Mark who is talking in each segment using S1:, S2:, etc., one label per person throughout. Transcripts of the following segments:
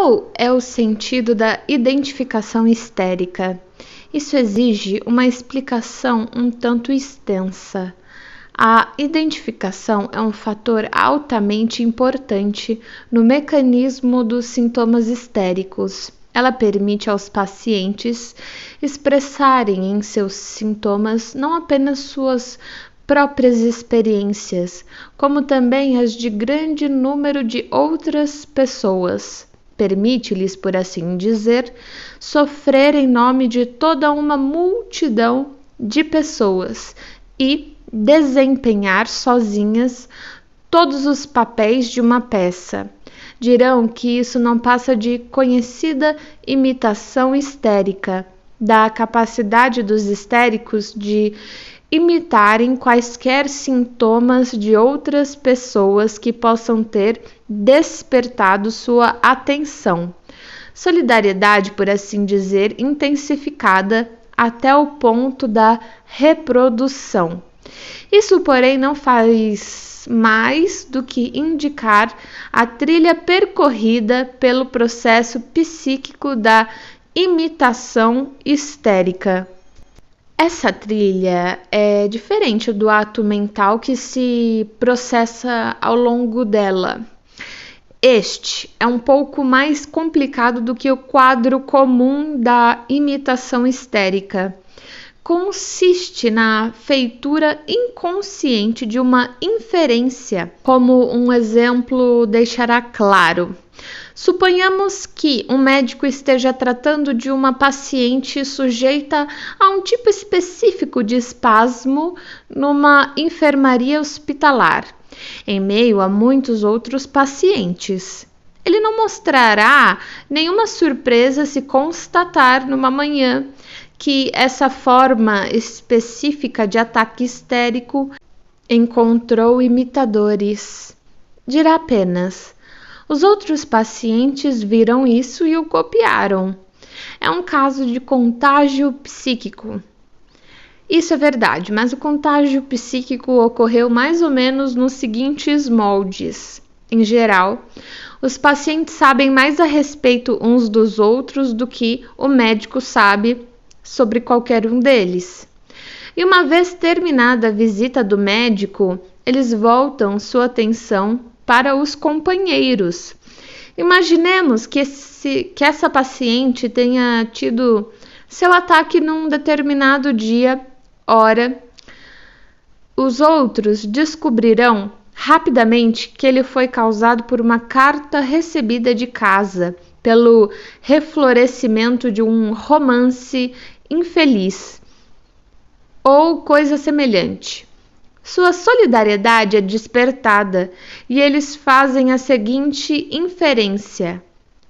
S1: Qual é o sentido da identificação histérica? Isso exige uma explicação um tanto extensa. A identificação é um fator altamente importante no mecanismo dos sintomas histéricos. Ela permite aos pacientes expressarem em seus sintomas não apenas suas próprias experiências, como também as de grande número de outras pessoas. Permite-lhes, por assim dizer, sofrer em nome de toda uma multidão de pessoas e desempenhar sozinhas todos os papéis de uma peça. Dirão que isso não passa de conhecida imitação histérica, da capacidade dos histéricos de imitarem quaisquer sintomas de outras pessoas que possam ter despertado sua atenção. Solidariedade, por assim dizer, intensificada até o ponto da reprodução. Isso, porém, não faz mais do que indicar a trilha percorrida pelo processo psíquico da imitação histérica. Essa trilha é diferente do ato mental que se processa ao longo dela. Este é um pouco mais complicado do que o quadro comum da imitação histérica. Consiste na feitura inconsciente de uma inferência, como um exemplo deixará claro. Suponhamos que um médico esteja tratando de uma paciente sujeita a um tipo específico de espasmo numa enfermaria hospitalar, em meio a muitos outros pacientes. Ele não mostrará nenhuma surpresa se constatar numa manhã que essa forma específica de ataque histérico encontrou imitadores. Dirá apenas: os outros pacientes viram isso e o copiaram. É um caso de contágio psíquico. Isso é verdade, mas o contágio psíquico ocorreu mais ou menos nos seguintes moldes. Em geral, os pacientes sabem mais a respeito uns dos outros do que o médico sabe sobre qualquer um deles. E uma vez terminada a visita do médico, eles voltam sua atenção para os companheiros. Imaginemos que essa paciente tenha tido seu ataque num determinado dia, hora. Os outros descobrirão rapidamente que ele foi causado por uma carta recebida de casa, pelo reflorescimento de um romance infeliz ou coisa semelhante. Sua solidariedade é despertada e eles fazem a seguinte inferência,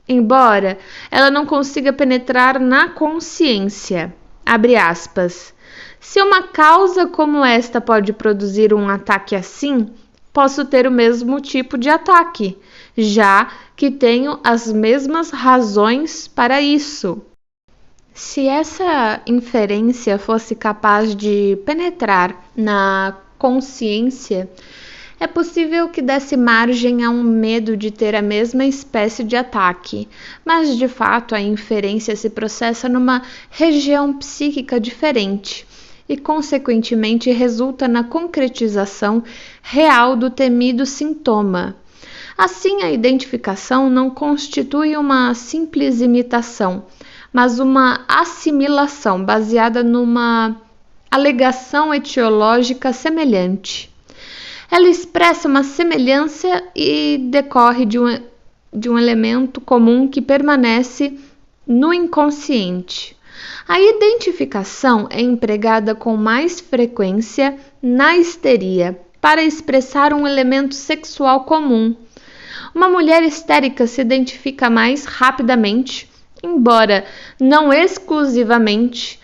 S1: embora ela não consiga penetrar na consciência. Abre aspas. Se uma causa como esta pode produzir um ataque assim, posso ter o mesmo tipo de ataque, já que tenho as mesmas razões para isso. Se essa inferência fosse capaz de penetrar na consciência, é possível que desse margem a um medo de ter a mesma espécie de ataque, mas de fato a inferência se processa numa região psíquica diferente e, consequentemente, resulta na concretização real do temido sintoma. Assim, a identificação não constitui uma simples imitação, mas uma assimilação baseada numa alegação etiológica semelhante. Ela expressa uma semelhança e decorre de um elemento comum que permanece no inconsciente. A identificação é empregada com mais frequência na histeria para expressar um elemento sexual comum. Uma mulher histérica se identifica mais rapidamente, embora não exclusivamente,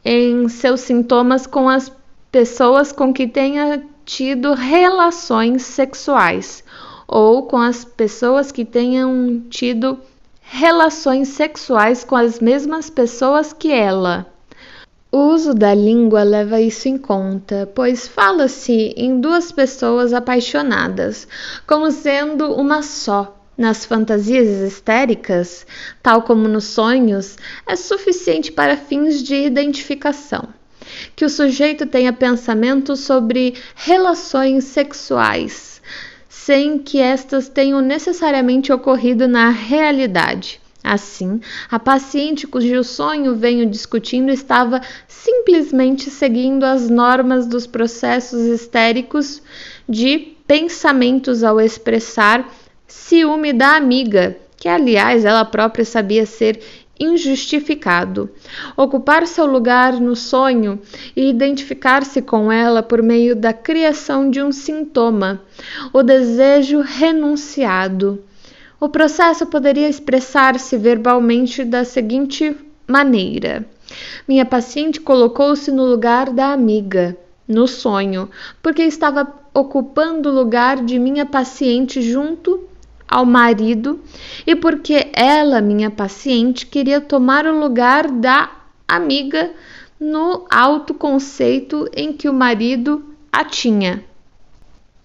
S1: em seus sintomas com as pessoas com que tenha tido relações sexuais ou com as pessoas que tenham tido relações sexuais com as mesmas pessoas que ela. O uso da língua leva isso em conta, pois fala-se em duas pessoas apaixonadas, como sendo uma só, nas fantasias histéricas, tal como nos sonhos, é suficiente para fins de identificação. Que o sujeito tenha pensamentos sobre relações sexuais, sem que estas tenham necessariamente ocorrido na realidade. Assim, a paciente cujo sonho venho discutindo estava simplesmente seguindo as normas dos processos histéricos de pensamentos ao expressar ciúme da amiga, que aliás ela própria sabia ser injustificado. Ocupar seu lugar no sonho e identificar-se com ela por meio da criação de um sintoma, o desejo renunciado. O processo poderia expressar-se verbalmente da seguinte maneira: minha paciente colocou-se no lugar da amiga, no sonho, porque estava ocupando o lugar de minha paciente junto ao marido e porque ela, minha paciente, queria tomar o lugar da amiga no autoconceito em que o marido a tinha.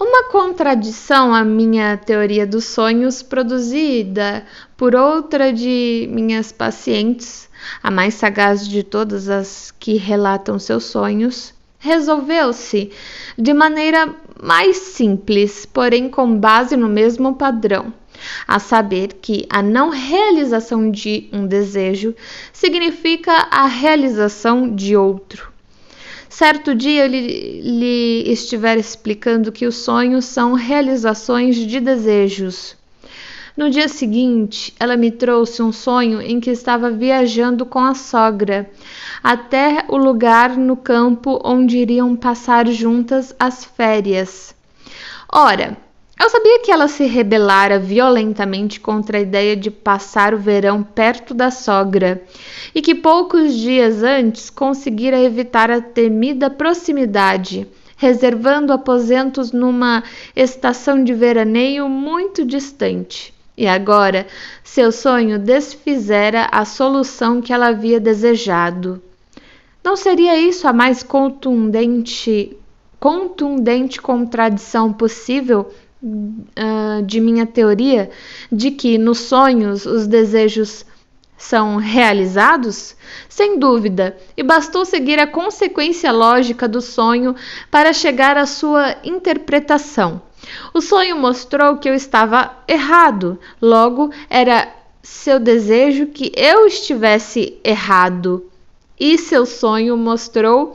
S1: Uma contradição à minha teoria dos sonhos, produzida por outra de minhas pacientes, a mais sagaz de todas as que relatam seus sonhos, resolveu-se de maneira mais simples, porém com base no mesmo padrão, a saber que a não realização de um desejo significa a realização de outro. Certo dia eu lhe estiver explicando que os sonhos são realizações de desejos. No dia seguinte, ela me trouxe um sonho em que estava viajando com a sogra até o lugar no campo onde iriam passar juntas as férias. Ora, eu sabia que ela se rebelara violentamente contra a ideia de passar o verão perto da sogra e que poucos dias antes conseguira evitar a temida proximidade, reservando aposentos numa estação de veraneio muito distante. E agora, seu sonho desfizera a solução que ela havia desejado. Não seria isso a mais contundente contradição possível de minha teoria de que nos sonhos os desejos são realizados? Sem dúvida, e bastou seguir a consequência lógica do sonho para chegar à sua interpretação. O sonho mostrou que eu estava errado, logo era seu desejo que eu estivesse errado, e seu sonho mostrou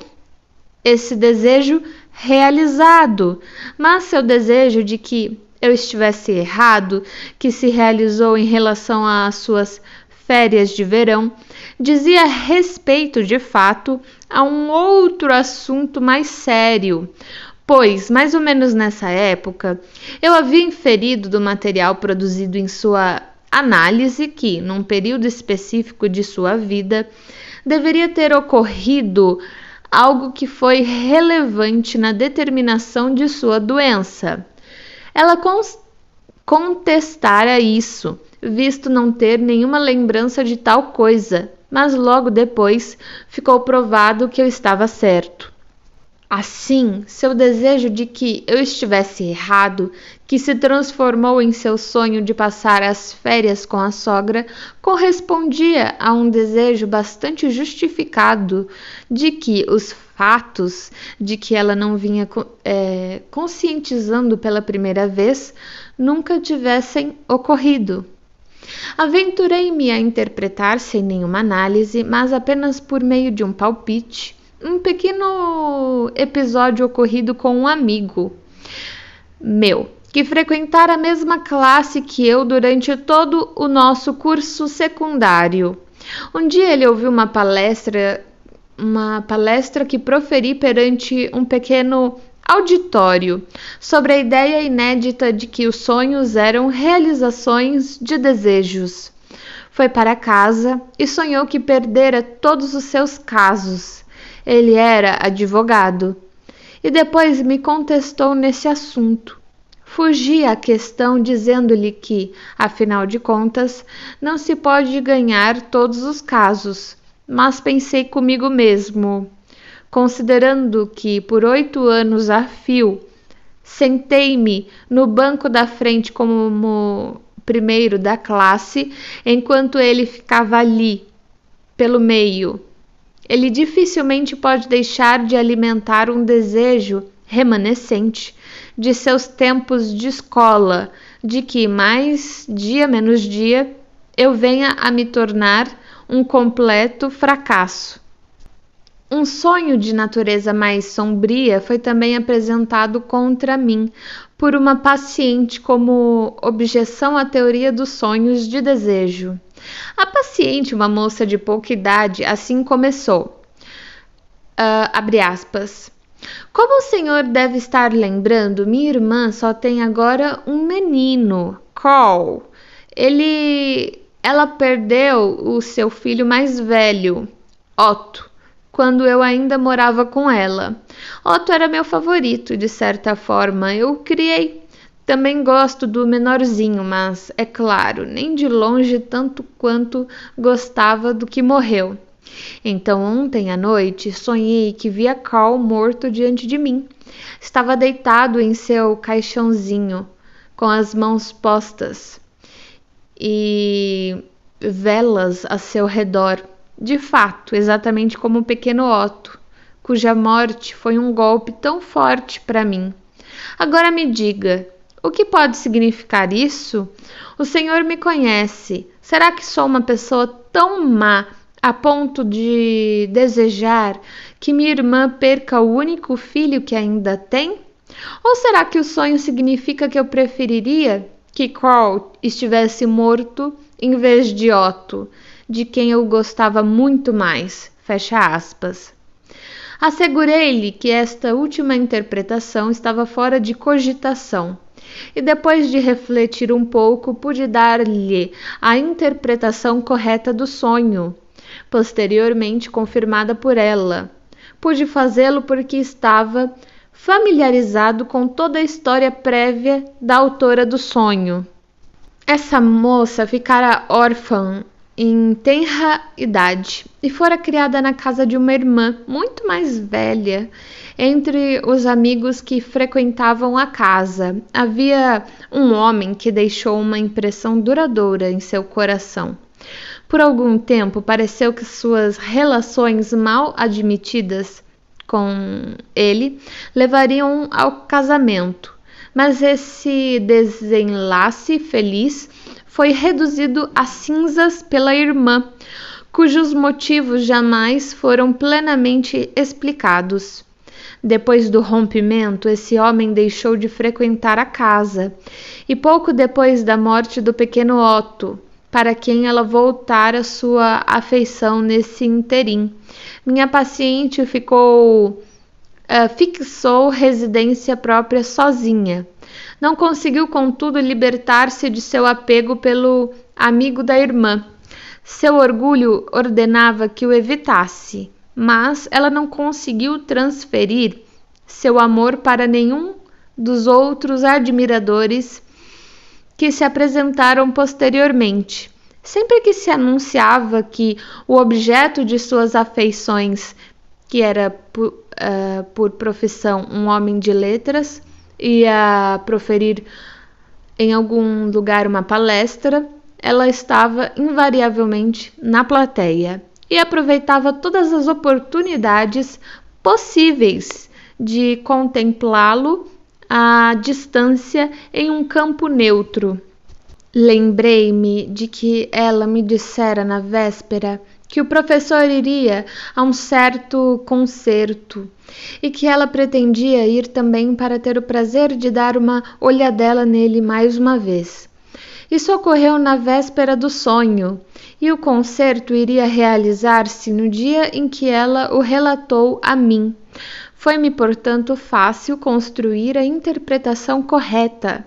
S1: esse desejo realizado, mas seu desejo de que eu estivesse errado, que se realizou em relação às suas férias de verão, dizia respeito de fato a um outro assunto mais sério, pois, mais ou menos nessa época, eu havia inferido do material produzido em sua análise que, num período específico de sua vida, deveria ter ocorrido algo que foi relevante na determinação de sua doença. Ela contestara isso, visto não ter nenhuma lembrança de tal coisa, mas logo depois ficou provado que eu estava certo. Assim, seu desejo de que eu estivesse errado, que se transformou em seu sonho de passar as férias com a sogra, correspondia a um desejo bastante justificado de que os fatos de que ela não vinha conscientizando pela primeira vez nunca tivessem ocorrido. Aventurei-me a interpretar sem nenhuma análise, mas apenas por meio de um palpite, um pequeno episódio ocorrido com um amigo meu, que frequentara a mesma classe que eu durante todo o nosso curso secundário. Um dia ele ouviu uma palestra que proferi perante um pequeno auditório sobre a ideia inédita de que os sonhos eram realizações de desejos. Foi para casa e sonhou que perdera todos os seus casos. Ele era advogado e depois me contestou nesse assunto. Fugi à questão dizendo-lhe que, afinal de contas, não se pode ganhar todos os casos, mas pensei comigo mesmo, considerando que por 8 anos a fio sentei-me no banco da frente como primeiro da classe, enquanto ele ficava ali, pelo meio. Ele dificilmente pode deixar de alimentar um desejo remanescente de seus tempos de escola, de que mais dia menos dia eu venha a me tornar um completo fracasso. Um sonho de natureza mais sombria foi também apresentado contra mim por uma paciente como objeção à teoria dos sonhos de desejo. A paciente, uma moça de pouca idade, assim começou. Abre aspas. Como o senhor deve estar lembrando, minha irmã só tem agora um menino, Cole. Ela perdeu o seu filho mais velho, Otto, quando eu ainda morava com ela. Otto era meu favorito, de certa forma. Eu o criei. Também gosto do menorzinho, mas, é claro, nem de longe tanto quanto gostava do que morreu. Então, ontem à noite, sonhei que via Carl morto diante de mim. Estava deitado em seu caixãozinho, com as mãos postas e velas a seu redor. De fato, exatamente como o pequeno Otto, cuja morte foi um golpe tão forte para mim. Agora me diga, o que pode significar isso? O senhor me conhece. Será que sou uma pessoa tão má a ponto de desejar que minha irmã perca o único filho que ainda tem? Ou será que o sonho significa que eu preferiria que Carl estivesse morto em vez de Otto, de quem eu gostava muito mais? Fecha aspas. Assegurei-lhe que esta última interpretação estava fora de cogitação, e depois de refletir um pouco, pude dar-lhe a interpretação correta do sonho, posteriormente confirmada por ela. Pude fazê-lo porque estava familiarizado com toda a história prévia da autora do sonho. Essa moça ficara órfã em tenra idade e fora criada na casa de uma irmã muito mais velha. Entre os amigos que frequentavam a casa, havia um homem que deixou uma impressão duradoura em seu coração. Por algum tempo, pareceu que suas relações mal admitidas com ele levariam ao casamento, mas esse desenlace feliz foi reduzido a cinzas pela irmã, cujos motivos jamais foram plenamente explicados. Depois do rompimento, esse homem deixou de frequentar a casa, e pouco depois da morte do pequeno Otto, para quem ela voltara sua afeição nesse interim, minha paciente fixou residência própria sozinha. Não conseguiu, contudo, libertar-se de seu apego pelo amigo da irmã. Seu orgulho ordenava que o evitasse, mas ela não conseguiu transferir seu amor para nenhum dos outros admiradores que se apresentaram posteriormente. Sempre que se anunciava que o objeto de suas afeições, que era por profissão um homem de letras, ia proferir em algum lugar uma palestra, ela estava invariavelmente na plateia e aproveitava todas as oportunidades possíveis de contemplá-lo à distância em um campo neutro. Lembrei-me de que ela me dissera na véspera que o professor iria a um certo concerto e que ela pretendia ir também para ter o prazer de dar uma olhadela nele mais uma vez. Isso ocorreu na véspera do sonho, e o concerto iria realizar-se no dia em que ela o relatou a mim. Foi-me, portanto, fácil construir a interpretação correta,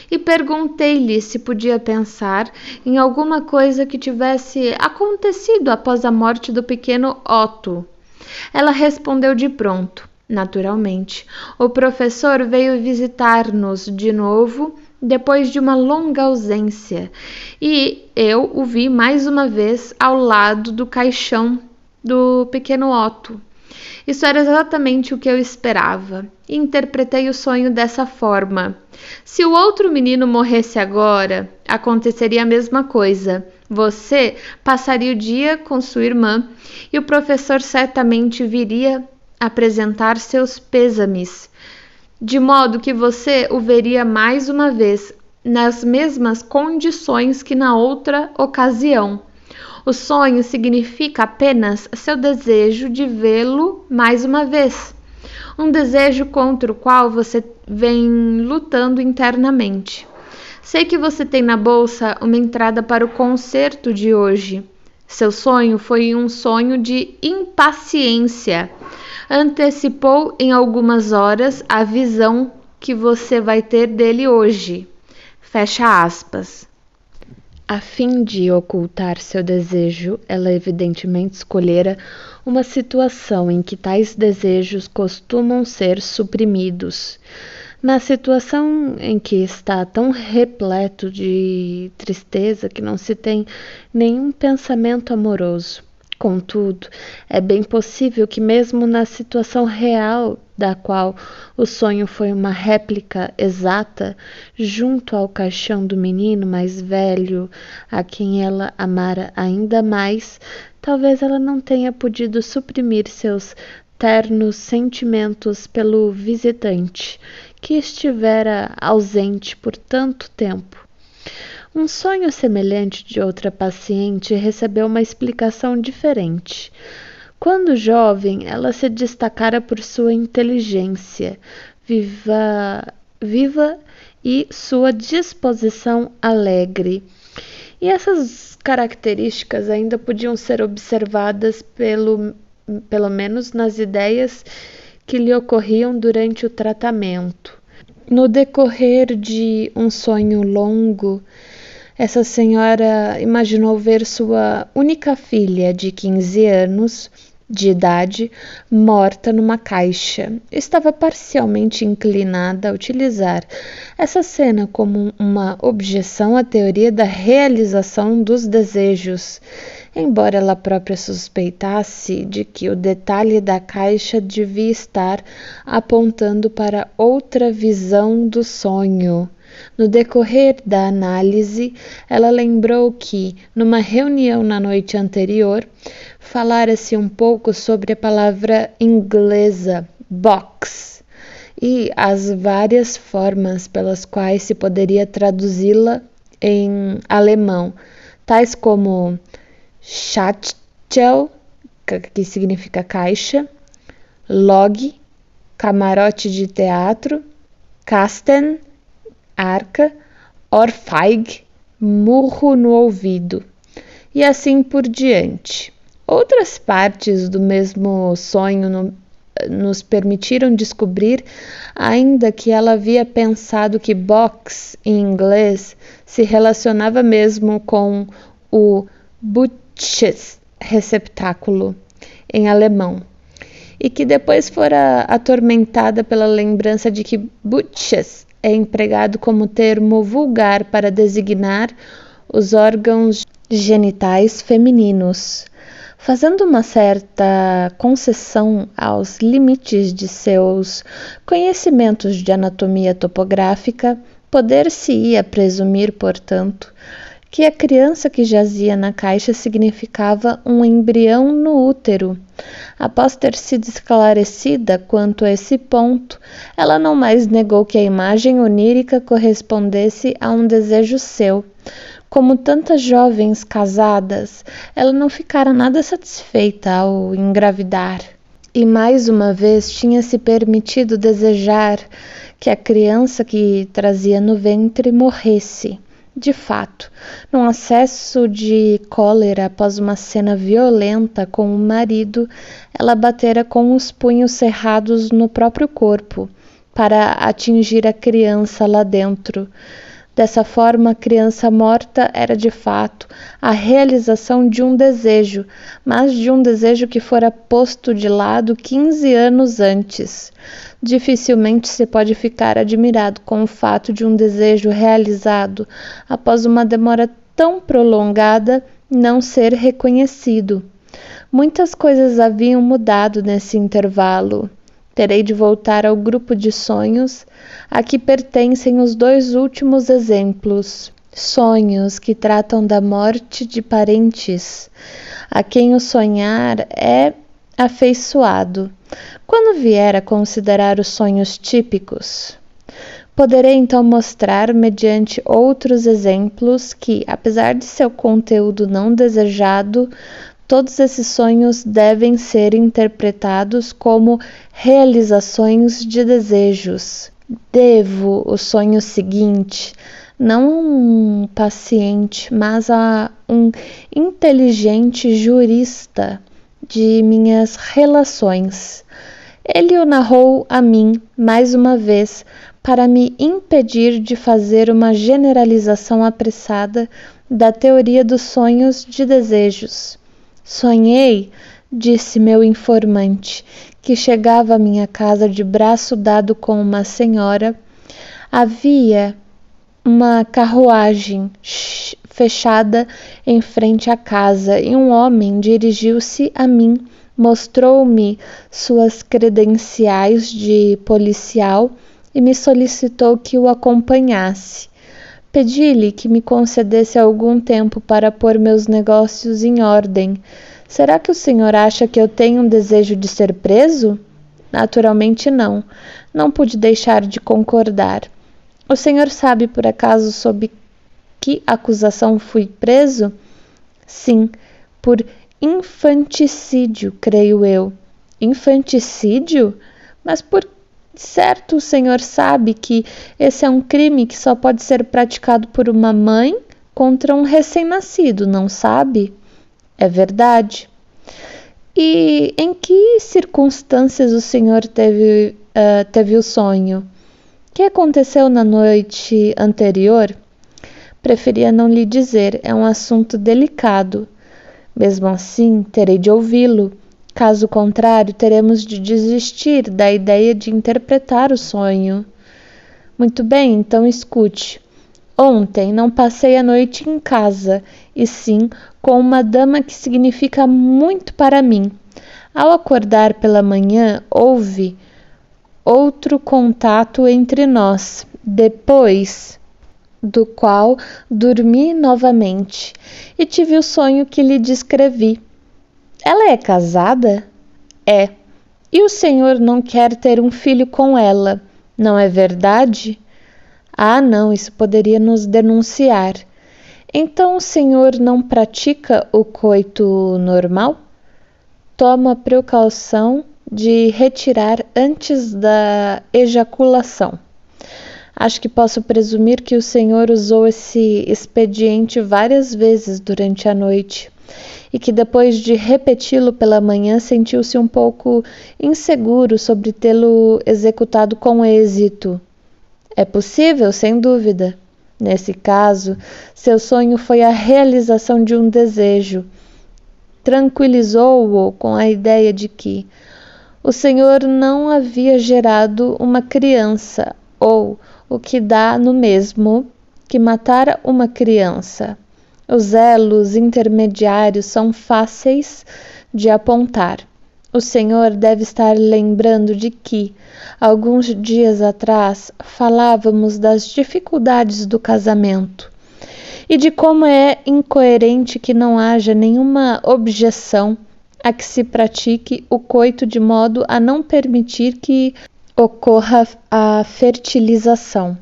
S1: e perguntei-lhe se podia pensar em alguma coisa que tivesse acontecido após a morte do pequeno Otto. Ela respondeu de pronto, naturalmente. O professor veio visitar-nos de novo depois de uma longa ausência, e eu o vi mais uma vez ao lado do caixão do pequeno Otto. Isso era exatamente o que eu esperava, e interpretei o sonho dessa forma. Se o outro menino morresse agora, aconteceria a mesma coisa. Você passaria o dia com sua irmã e o professor certamente viria apresentar seus pêsames, de modo que você o veria mais uma vez, nas mesmas condições que na outra ocasião. O sonho significa apenas seu desejo de vê-lo mais uma vez, um desejo contra o qual você vem lutando internamente. Sei que você tem na bolsa uma entrada para o concerto de hoje. Seu sonho foi um sonho de impaciência. Antecipou em algumas horas a visão que você vai ter dele hoje. Fecha aspas. A fim de ocultar seu desejo, ela evidentemente escolhera uma situação em que tais desejos costumam ser suprimidos. Na situação em que está tão repleto de tristeza que não se tem nenhum pensamento amoroso. Contudo, é bem possível que mesmo na situação real da qual o sonho foi uma réplica exata, junto ao caixão do menino mais velho, a quem ela amara ainda mais, talvez ela não tenha podido suprimir seus ternos sentimentos pelo visitante, que estivera ausente por tanto tempo. Um sonho semelhante de outra paciente recebeu uma explicação diferente. Quando jovem, ela se destacara por sua inteligência viva e sua disposição alegre. E essas características ainda podiam ser observadas pelo menos nas ideias que lhe ocorriam durante o tratamento. No decorrer de um sonho longo, essa senhora imaginou ver sua única filha de 15 anos de idade morta numa caixa. Estava parcialmente inclinada a utilizar essa cena como uma objeção à teoria da realização dos desejos, embora ela própria suspeitasse de que o detalhe da caixa devia estar apontando para outra visão do sonho. No decorrer da análise, ela lembrou que, numa reunião na noite anterior, falara-se um pouco sobre a palavra inglesa box e as várias formas pelas quais se poderia traduzi-la em alemão, tais como Schachtel, que significa caixa, Log, camarote de teatro, Kasten, arca, Ohrfeige, murro no ouvido, e assim por diante. Outras partes do mesmo sonho nos permitiram descobrir ainda que ela havia pensado que box, em inglês, se relacionava mesmo com o Butches, receptáculo, em alemão, e que depois fora atormentada pela lembrança de que Butches é empregado como termo vulgar para designar os órgãos genitais femininos. Fazendo uma certa concessão aos limites de seus conhecimentos de anatomia topográfica, poder-se-ia presumir, portanto, que a criança que jazia na caixa significava um embrião no útero. Após ter sido esclarecida quanto a esse ponto, ela não mais negou que a imagem onírica correspondesse a um desejo seu. Como tantas jovens casadas, ela não ficara nada satisfeita ao engravidar. E mais uma vez tinha se permitido desejar que a criança que trazia no ventre morresse. De fato, num acesso de cólera após uma cena violenta com o marido, ela batera com os punhos cerrados no próprio corpo para atingir a criança lá dentro. Dessa forma, a criança morta era de fato a realização de um desejo, mas de um desejo que fora posto de lado 15 anos antes. Dificilmente se pode ficar admirado com o fato de um desejo realizado após uma demora tão prolongada não ser reconhecido. Muitas coisas haviam mudado nesse intervalo. Terei de voltar ao grupo de sonhos a que pertencem os 2 últimos exemplos. Sonhos que tratam da morte de parentes, a quem o sonhar é afeiçoado. Quando vier a considerar os sonhos típicos, poderei então mostrar, mediante outros exemplos, que, apesar de seu conteúdo não desejado, todos esses sonhos devem ser interpretados como realizações de desejos. Devo o sonho seguinte não a um paciente, mas a um inteligente jurista de minhas relações. Ele o narrou a mim mais uma vez para me impedir de fazer uma generalização apressada da teoria dos sonhos de desejos. Sonhei, disse meu informante, que chegava à minha casa de braço dado com uma senhora. Havia uma carruagem fechada em frente à casa e um homem dirigiu-se a mim, mostrou-me suas credenciais de policial e me solicitou que o acompanhasse. Pedi-lhe que me concedesse algum tempo para pôr meus negócios em ordem. Será que o senhor acha que eu tenho um desejo de ser preso? Naturalmente não. Não pude deixar de concordar. O senhor sabe, por acaso, sob que acusação fui preso? Sim, por infanticídio, creio eu. Infanticídio? Mas por certo o senhor sabe que esse é um crime que só pode ser praticado por uma mãe contra um recém-nascido, não sabe? É verdade. E em que circunstâncias o senhor teve o sonho? O que aconteceu na noite anterior? Preferia não lhe dizer, é um assunto delicado. Mesmo assim, terei de ouvi-lo. Caso contrário, teremos de desistir da ideia de interpretar o sonho. Muito bem, então escute. Ontem não passei a noite em casa, e sim com uma dama que significa muito para mim. Ao acordar pela manhã, houve outro contato entre nós, depois do qual dormi novamente e tive o sonho que lhe descrevi. Ela é casada? É. E o senhor não quer ter um filho com ela, não é verdade? Ah, não, isso poderia nos denunciar. Então o senhor não pratica o coito normal? Toma precaução de retirar antes da ejaculação. Acho que posso presumir que o senhor usou esse expediente várias vezes durante a noite e que depois de repeti-lo pela manhã sentiu-se um pouco inseguro sobre tê-lo executado com êxito. É possível, sem dúvida. Nesse caso, seu sonho foi a realização de um desejo. Tranquilizou-o com a ideia de que o senhor não havia gerado uma criança, ou, o que dá no mesmo, que matara uma criança. Os elos intermediários são fáceis de apontar. O senhor deve estar lembrando de que, alguns dias atrás, falávamos das dificuldades do casamento e de como é incoerente que não haja nenhuma objeção a que se pratique o coito de modo a não permitir que ocorra a fertilização,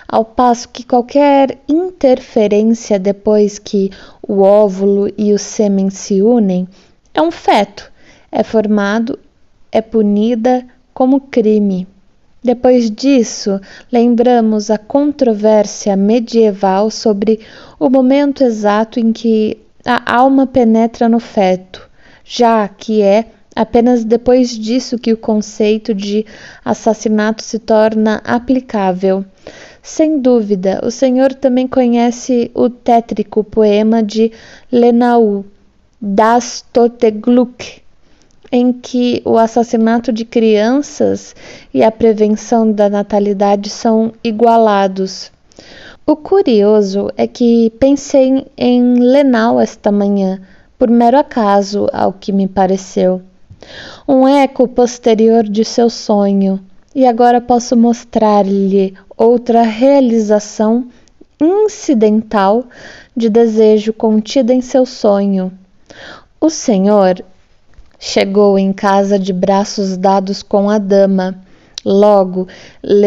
S1: ao passo que qualquer interferência depois que o óvulo e o sêmen se unem é um feto, é formado, é punida como crime. Depois disso, lembramos a controvérsia medieval sobre o momento exato em que a alma penetra no feto, já que é apenas depois disso que o conceito de assassinato se torna aplicável. Sem dúvida, o senhor também conhece o tétrico poema de Lenau, Das Tote Glück, em que o assassinato de crianças e a prevenção da natalidade são igualados. O curioso é que pensei em Lenau esta manhã, por mero acaso, ao que me pareceu. Um eco posterior de seu sonho, e agora posso mostrar-lhe outra realização incidental de desejo contida em seu sonho. O senhor chegou em casa de braços dados com a dama. Logo,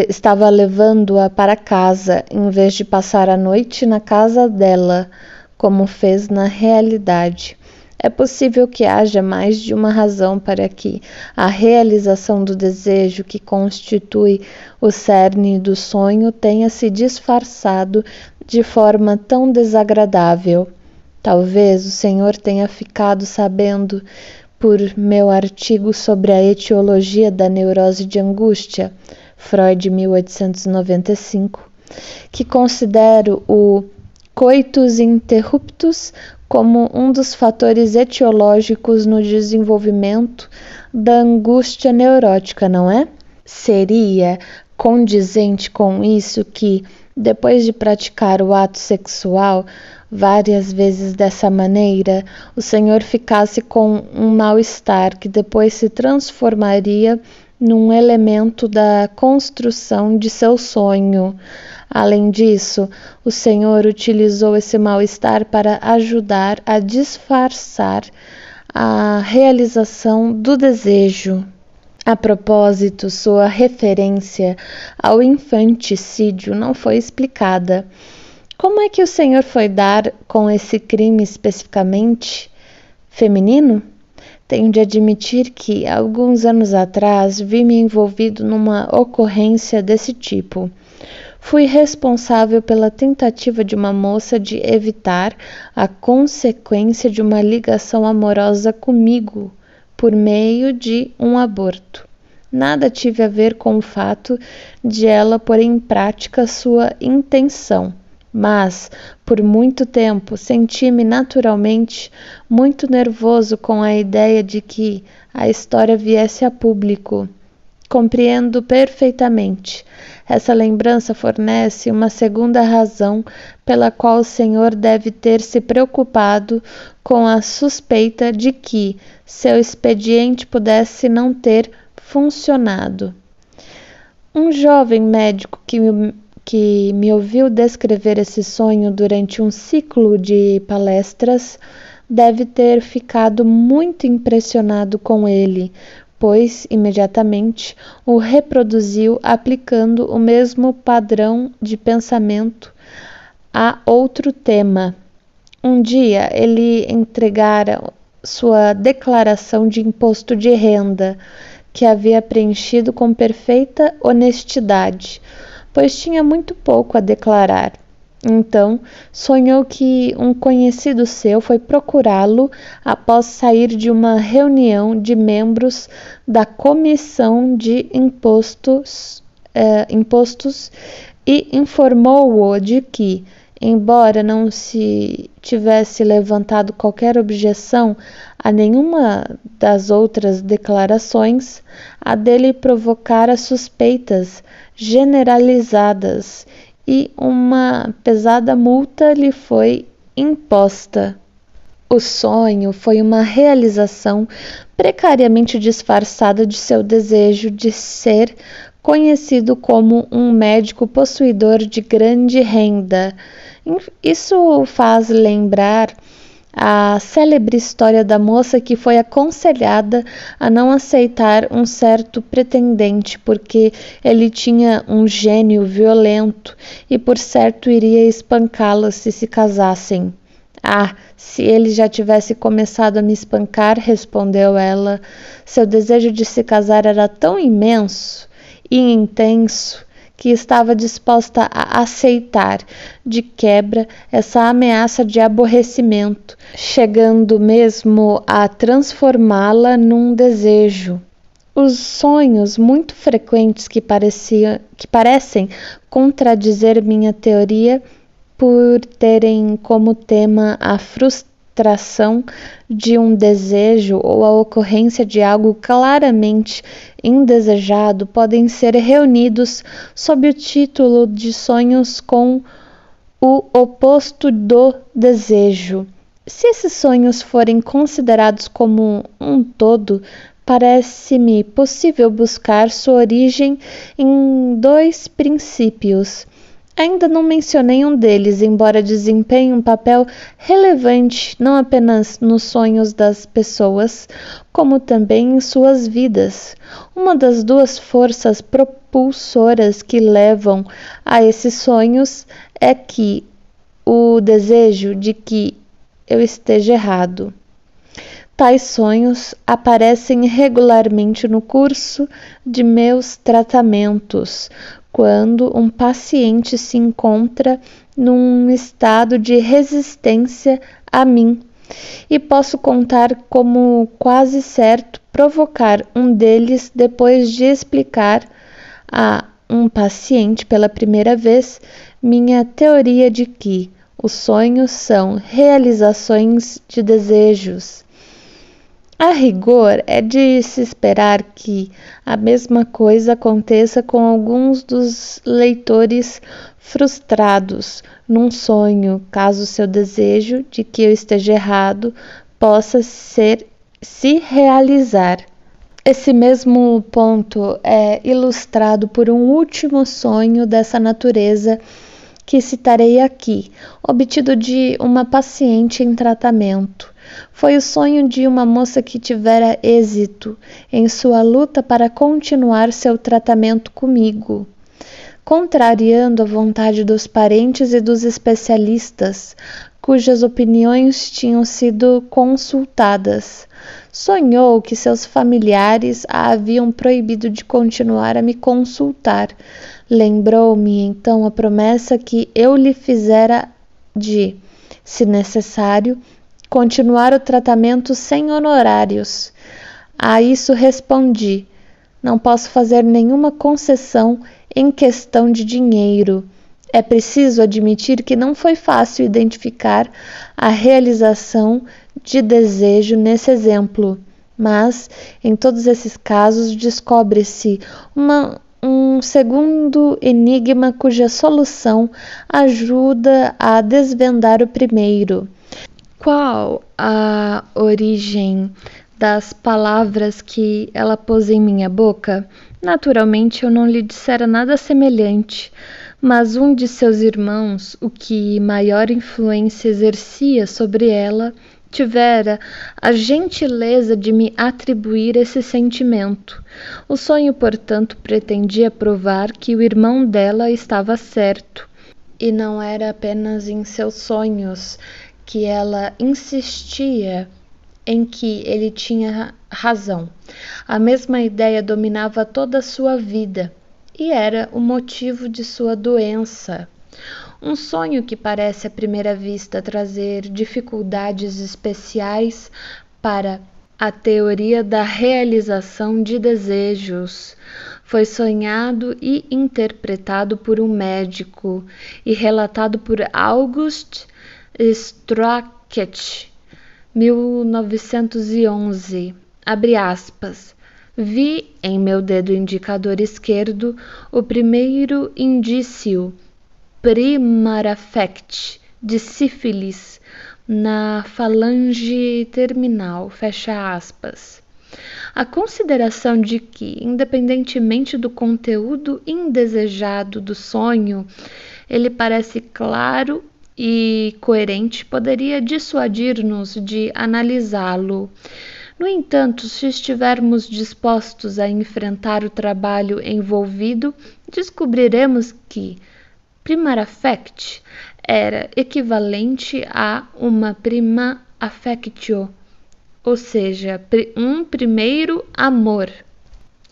S1: estava levando-a para casa, em vez de passar a noite na casa dela, como fez na realidade. É possível que haja mais de uma razão para que a realização do desejo que constitui o cerne do sonho tenha se disfarçado de forma tão desagradável. Talvez o senhor tenha ficado sabendo por meu artigo sobre a etiologia da neurose de angústia, Freud, 1895, que considero o coitus interruptus como um dos fatores etiológicos no desenvolvimento da angústia neurótica, não é? Seria condizente com isso que, depois de praticar o ato sexual várias vezes dessa maneira, o senhor ficasse com um mal-estar que depois se transformaria num elemento da construção de seu sonho. Além disso, o senhor utilizou esse mal-estar para ajudar a disfarçar a realização do desejo. A propósito, sua referência ao infanticídio não foi explicada. Como é que o senhor foi dar com esse crime especificamente feminino? Tenho de admitir que, alguns anos atrás, vi-me envolvido numa ocorrência desse tipo. Fui responsável pela tentativa de uma moça de evitar a consequência de uma ligação amorosa comigo por meio de um aborto. Nada tive a ver com o fato de ela pôr em prática sua intenção. Mas, por muito tempo, senti-me naturalmente muito nervoso com a ideia de que a história viesse a público. Compreendo perfeitamente. Essa lembrança fornece uma segunda razão pela qual o senhor deve ter se preocupado com a suspeita de que seu expediente pudesse não ter funcionado. Um jovem médico que me ouviu descrever esse sonho durante um ciclo de palestras deve ter ficado muito impressionado com ele, pois imediatamente o reproduziu aplicando o mesmo padrão de pensamento a outro tema. Um dia ele entregara sua declaração de imposto de renda, que havia preenchido com perfeita honestidade, pois tinha muito pouco a declarar. Então, sonhou que um conhecido seu foi procurá-lo após sair de uma reunião de membros da Comissão de Impostos e informou-o de que, embora não se tivesse levantado qualquer objeção a nenhuma das outras declarações, a dele provocara suspeitas generalizadas e uma pesada multa lhe foi imposta. O sonho foi uma realização precariamente disfarçada de seu desejo de ser conhecido como um médico possuidor de grande renda. Isso faz lembrar a célebre história da moça que foi aconselhada a não aceitar um certo pretendente porque ele tinha um gênio violento e por certo iria espancá-la se casassem. Ah, se ele já tivesse começado a me espancar, respondeu ela, seu desejo de se casar era tão imenso e intenso que estava disposta a aceitar de quebra essa ameaça de aborrecimento, chegando mesmo a transformá-la num desejo. Os sonhos muito frequentes que parecem contradizer minha teoria por terem como tema a frustração de um desejo ou a ocorrência de algo claramente indesejado podem ser reunidos sob o título de sonhos com o oposto do desejo. Se esses sonhos forem considerados como um todo, parece-me possível buscar sua origem em dois princípios. Ainda não mencionei um deles, embora desempenhe um papel relevante não apenas nos sonhos das pessoas, como também em suas vidas. Uma das duas forças propulsoras que levam a esses sonhos é que o desejo de que eu esteja errado. Tais sonhos aparecem regularmente no curso de meus tratamentos, quando um paciente se encontra num estado de resistência a mim, e posso contar como quase certo provocar um deles depois de explicar a um paciente pela primeira vez minha teoria de que os sonhos são realizações de desejos. A rigor, é de se esperar que a mesma coisa aconteça com alguns dos leitores frustrados num sonho, caso seu desejo de que eu esteja errado possa se realizar. Esse mesmo ponto é ilustrado por um último sonho dessa natureza que citarei aqui, obtido de uma paciente em tratamento. Foi o sonho de uma moça que tivera êxito em sua luta para continuar seu tratamento comigo, contrariando a vontade dos parentes e dos especialistas, cujas opiniões tinham sido consultadas. Sonhou que seus familiares a haviam proibido de continuar a me consultar. Lembrou-me então a promessa que eu lhe fizera de, se necessário, continuar o tratamento sem honorários. A isso respondi: não posso fazer nenhuma concessão em questão de dinheiro. É preciso admitir que não foi fácil identificar a realização de desejo nesse exemplo, mas em todos esses casos descobre-se um segundo enigma cuja solução ajuda a desvendar o primeiro. Qual a origem das palavras que ela pôs em minha boca? Naturalmente eu não lhe dissera nada semelhante, mas um de seus irmãos, o que maior influência exercia sobre ela, tivera a gentileza de me atribuir esse sentimento. O sonho, portanto, pretendia provar que o irmão dela estava certo, e não era apenas em seus sonhos que ela insistia em que ele tinha razão. A mesma ideia dominava toda a sua vida e era o motivo de sua doença. Um sonho que parece à primeira vista trazer dificuldades especiais para a teoria da realização de desejos. Foi sonhado e interpretado por um médico e relatado por August Strachey, 1911, abre aspas. Vi em meu dedo indicador esquerdo o primeiro indício primaraffect de sífilis na falange terminal, fecha aspas. A consideração de que, independentemente do conteúdo indesejado do sonho, ele parece claro e coerente, poderia dissuadir-nos de analisá-lo. No entanto, se estivermos dispostos a enfrentar o trabalho envolvido, descobriremos que primaraffect era equivalente a uma prima affectio, ou seja, um primeiro amor,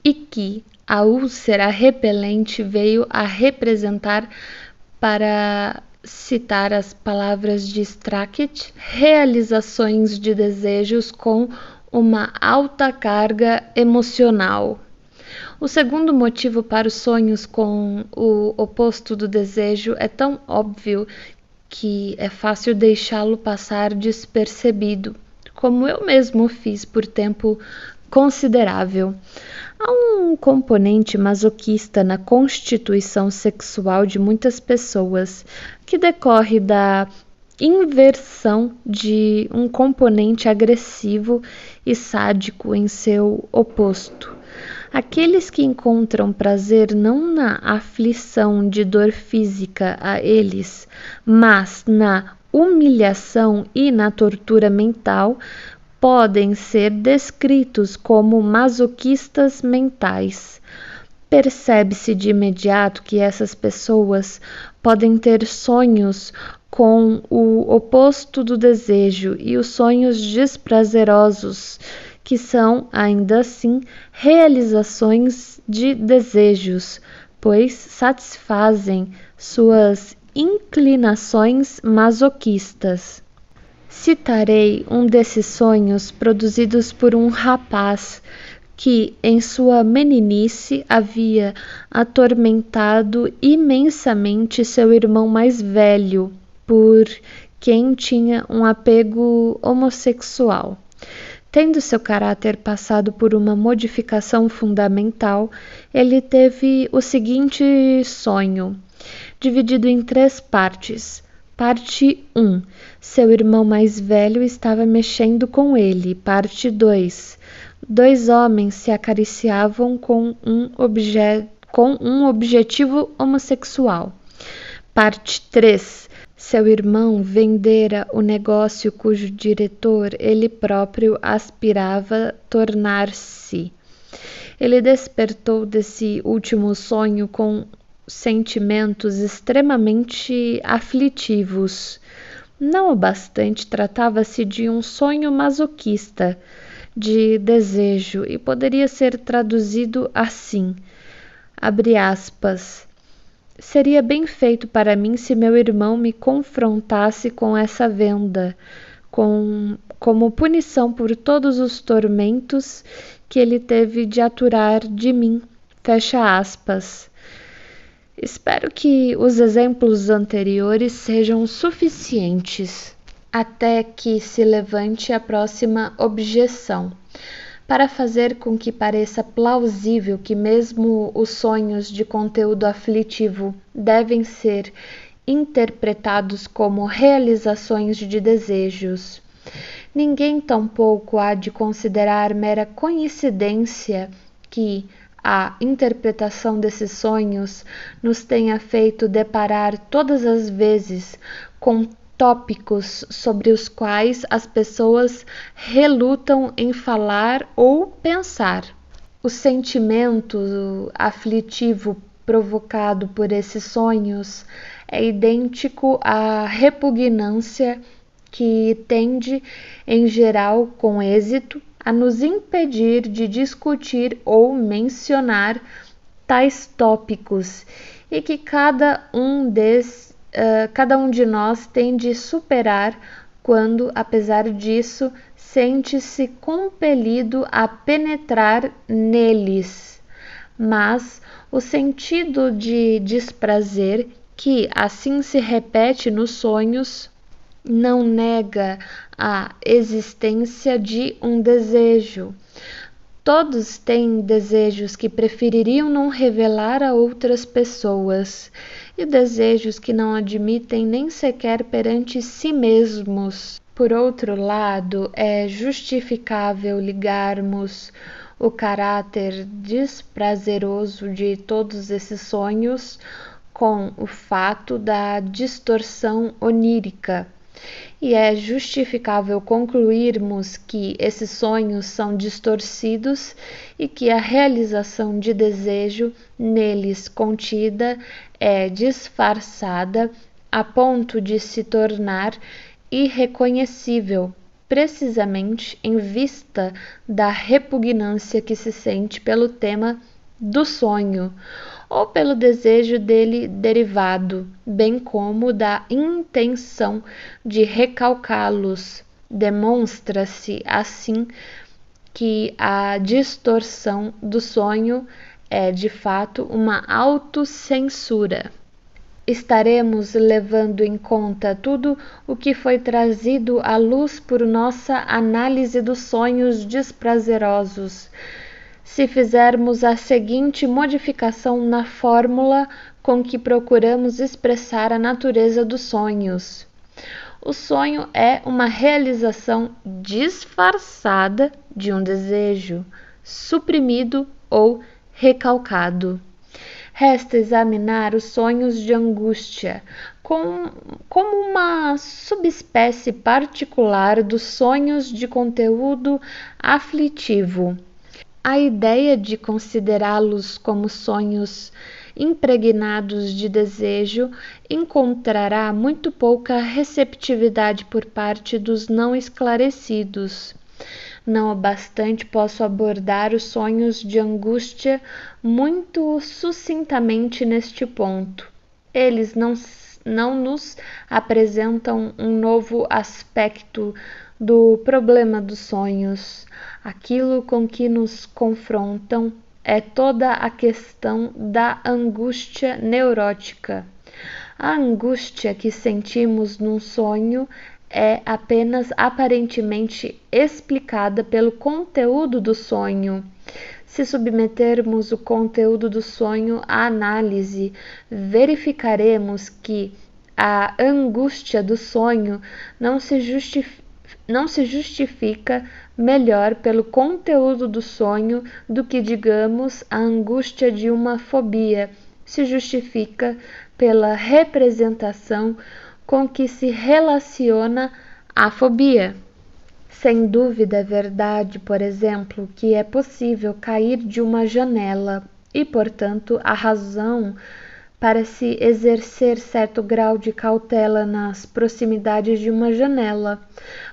S1: e que a úlcera repelente veio a representar, para citar as palavras de Strachey, realizações de desejos com uma alta carga emocional. O segundo motivo para os sonhos com o oposto do desejo é tão óbvio que é fácil deixá-lo passar despercebido, como eu mesmo fiz por tempo considerável. Há um componente masoquista na constituição sexual de muitas pessoas, que decorre da inversão de um componente agressivo e sádico em seu oposto. Aqueles que encontram prazer não na aflição de dor física a eles, mas na humilhação e na tortura mental, podem ser descritos como masoquistas mentais. Percebe-se de imediato que essas pessoas podem ter sonhos com o oposto do desejo e os sonhos desprazerosos, que são, ainda assim, realizações de desejos, pois satisfazem suas inclinações masoquistas. Citarei um desses sonhos produzidos por um rapaz que, em sua meninice, havia atormentado imensamente seu irmão mais velho, por quem tinha um apego homossexual. Tendo seu caráter passado por uma modificação fundamental, ele teve o seguinte sonho, dividido em 3 partes. Parte 1. Seu irmão mais velho estava mexendo com ele. Parte 2. 2 homens se acariciavam com um objetivo homossexual. Parte 3. Seu irmão vendera o negócio cujo diretor ele próprio aspirava tornar-se. Ele despertou desse último sonho com sentimentos extremamente aflitivos. Não o bastante, tratava-se de um sonho masoquista, de desejo, e poderia ser traduzido assim, abre aspas, seria bem feito para mim se meu irmão me confrontasse com essa venda, como punição por todos os tormentos que ele teve de aturar de mim. Fecha aspas. Espero que os exemplos anteriores sejam suficientes até que se levante a próxima objeção, para fazer com que pareça plausível que mesmo os sonhos de conteúdo aflitivo devem ser interpretados como realizações de desejos. Ninguém tampouco há de considerar mera coincidência que a interpretação desses sonhos nos tenha feito deparar todas as vezes com tópicos sobre os quais as pessoas relutam em falar ou pensar. O sentimento aflitivo provocado por esses sonhos é idêntico à repugnância que tende, em geral com êxito, a nos impedir de discutir ou mencionar tais tópicos e que cada um de nós tem de superar quando, apesar disso, sente-se compelido a penetrar neles. Mas o sentido de desprazer, que assim se repete nos sonhos, não nega a existência de um desejo. Todos têm desejos que prefeririam não revelar a outras pessoas e desejos que não admitem nem sequer perante si mesmos. Por outro lado, é justificável ligarmos o caráter desprazeroso de todos esses sonhos com o fato da distorção onírica. E é justificável concluirmos que esses sonhos são distorcidos e que a realização de desejo neles contida é disfarçada a ponto de se tornar irreconhecível, precisamente em vista da repugnância que se sente pelo tema do sonho, ou pelo desejo dele derivado, bem como da intenção de recalcá-los. Demonstra-se, assim, que a distorção do sonho é, de fato, uma autocensura. Estaremos levando em conta tudo o que foi trazido à luz por nossa análise dos sonhos desprazerosos, se fizermos a seguinte modificação na fórmula com que procuramos expressar a natureza dos sonhos. O sonho é uma realização disfarçada de um desejo, suprimido ou recalcado. Resta examinar os sonhos de angústia como uma subespécie particular dos sonhos de conteúdo aflitivo. A ideia de considerá-los como sonhos impregnados de desejo encontrará muito pouca receptividade por parte dos não esclarecidos. Não obstante, posso abordar os sonhos de angústia muito sucintamente neste ponto. Eles não nos apresentam um novo aspecto do problema dos sonhos. Aquilo com que nos confrontam é toda a questão da angústia neurótica. A angústia que sentimos num sonho é apenas aparentemente explicada pelo conteúdo do sonho. Se submetermos o conteúdo do sonho à análise, verificaremos que a angústia do sonho não se justifica melhor pelo conteúdo do sonho do que, digamos, a angústia de uma fobia se justifica pela representação com que se relaciona a fobia. Sem dúvida é verdade, por exemplo, que é possível cair de uma janela e, portanto, a razão para se exercer certo grau de cautela nas proximidades de uma janela,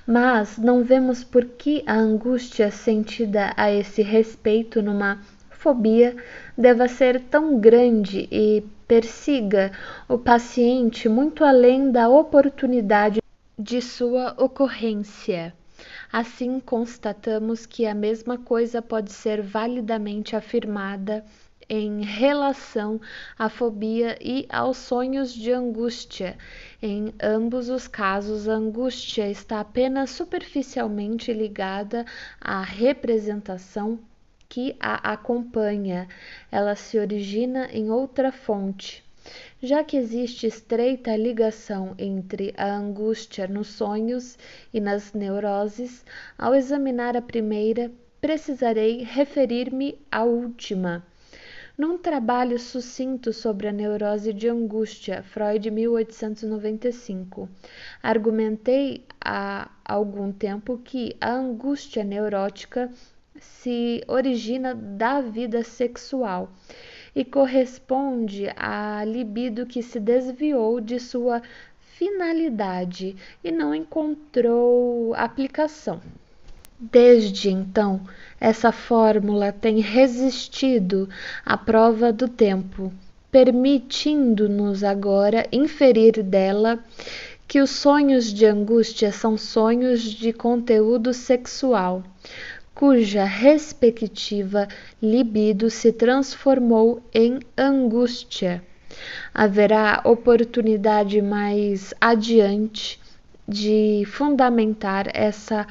S1: mas não vemos por que a angústia sentida a esse respeito numa fobia deva ser tão grande e persiga o paciente muito além da oportunidade de sua ocorrência. Assim, constatamos que a mesma coisa pode ser validamente afirmada em relação à fobia e aos sonhos de angústia. Em ambos os casos, a angústia está apenas superficialmente ligada à representação que a acompanha. Ela se origina em outra fonte. Já que existe estreita ligação entre a angústia nos sonhos e nas neuroses, ao examinar a primeira, precisarei referir-me à última. Num trabalho sucinto sobre a neurose de angústia, Freud, 1895, argumentei há algum tempo que a angústia neurótica se origina da vida sexual e corresponde à libido que se desviou de sua finalidade e não encontrou aplicação. Desde então, essa fórmula tem resistido à prova do tempo, permitindo-nos agora inferir dela que os sonhos de angústia são sonhos de conteúdo sexual, cuja respectiva libido se transformou em angústia. Haverá oportunidade mais adiante de fundamentar essa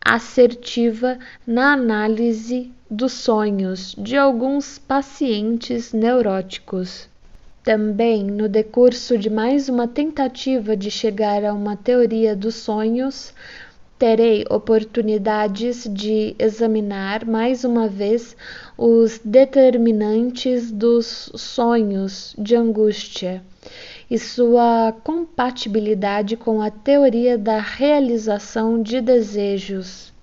S1: assertiva na análise dos sonhos de alguns pacientes neuróticos. Também, no decurso de mais uma tentativa de chegar a uma teoria dos sonhos, terei oportunidades de examinar mais uma vez os determinantes dos sonhos de angústia e sua compatibilidade com a teoria da realização de desejos.